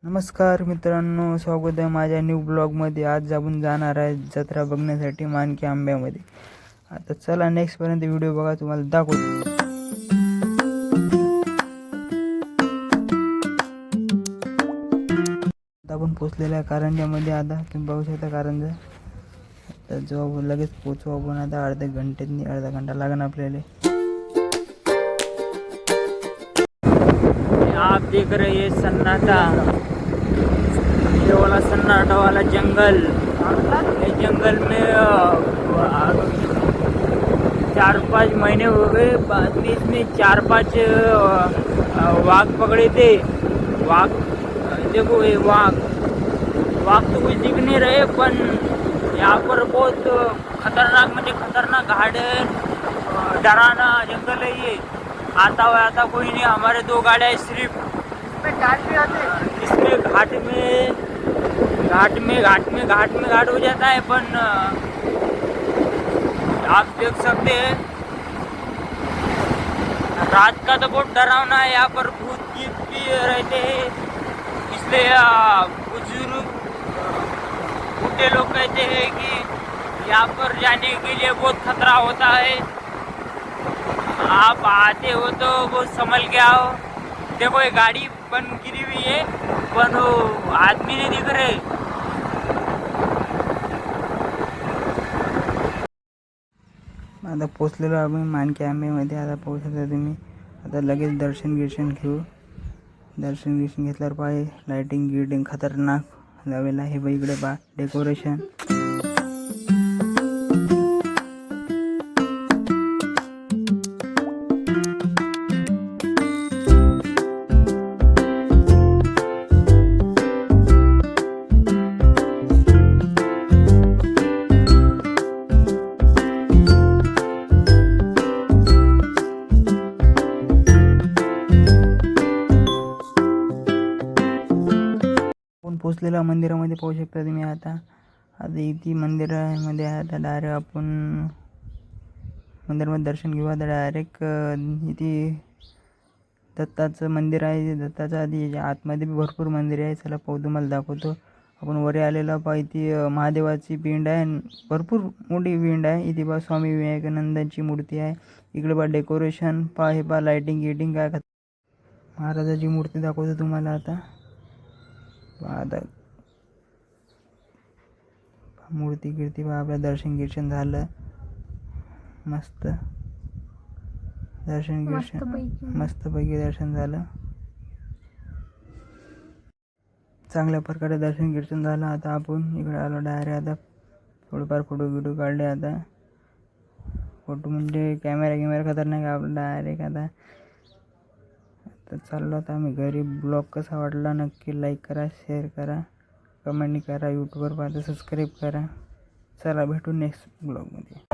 नमस्कार मित्रांनो, स्वागत आहे माझ्या न्यू ब्लॉगमध्ये. आज आपण जाणार आहे जत्रा बघण्यासाठी मानकी आंब्यामध्ये. आता चला नेक्स्टपर्यंत व्हिडिओ बघा, तुम्हाला दाखवतो. आता आपण पोचलेलं आहे कारंजामध्ये. आता तुम्ही बघू शकता कारंजा. आता जो लगेच पोचू आपण. आता अर्धा घंटा लागेल आपल्याला. आप देख रहे हैं सन्नाटा, ये वाला सन्नाटा वाला जंगल. ये जंगल में 4-5 महीने हो गए. बाद में इसमें 4-5 वाघ पकड़े थे. वाघ देखो, ये वाघ तो कुछ दिख नहीं रहे, पर यहाँ पर बहुत खतरनाक, म्हणजे खतरनाक घाट है, डराना जंगल है ये. आता कोई नहीं. हमारे 2 गाड़ियाँ है सिर्फ. इसमें घाट हो जाता है, पर आप देख सकते हैं रात का तो बहुत डरावना है. यहाँ पर भूत गीत भी रहते हैं, इसलिए बुजुर्ग बूढ़े लोग कहते हैं कि यहाँ पर जाने के लिए बहुत खतरा होता है. आप आते हो तो बहुत संभल के आओ. देखो, ये गाड़ी बन गिरी हुई है, पण आदमी नहीं दिख रहे. आता पोचलेलो आम्ही मानकी आंब्यामध्ये. आता पोहोचलो तुम्ही. आता लगेच दर्शन घेऊ. दर्शन घेतल्यावर पाय लाइटिंग खतरनाक लावलेलं आहे. इकडे बा डेकोरेशन. पोचलेला मंदिरामध्ये पाहू शकता तुम्ही. आता इथे मंदिरामध्ये आता डायरेक्ट आपण मंदिरामध्ये दर्शन घेऊ. आता डायरेक्ट इथे दत्ताचं मंदिर आहे. दत्ताचं आधी आतमध्ये बी भरपूर मंदिर आहे. चला पाहू, तुम्हाला दाखवतो. आपण वर आलेला पहा, इथे महादेवाची पिंड आहे. भरपूर मोठी पिंड आहे. इथे पहा स्वामी विवेकानंदांची मूर्ती आहे. इकडे पहा डेकोरेशन पहा. हे पहा लाइटिंग काय. महाराजाची मूर्ती दाखवतो तुम्हाला. आता मूर्ती पहा. आपलं दर्शन झालं. मस्त मस्तपैकी दर्शन झालं. चांगल्या प्रकारे दर्शन झालं. आता आपण इकडे आलो डायरेक्ट. आता थोडेफार फोटो काढले. आता फोटो म्हणजे कॅमेरा खतरनाक आपलं डायरेक्ट. आता चाललो आता आम्ही घरी. ब्लॉग कसा वाटला नक्की लाईक करा, शेअर करा, कमेंट करा. यूट्यूबवर पाहता सबस्क्राईब करा. चला भेटू नेक्स्ट ब्लॉगमध्ये.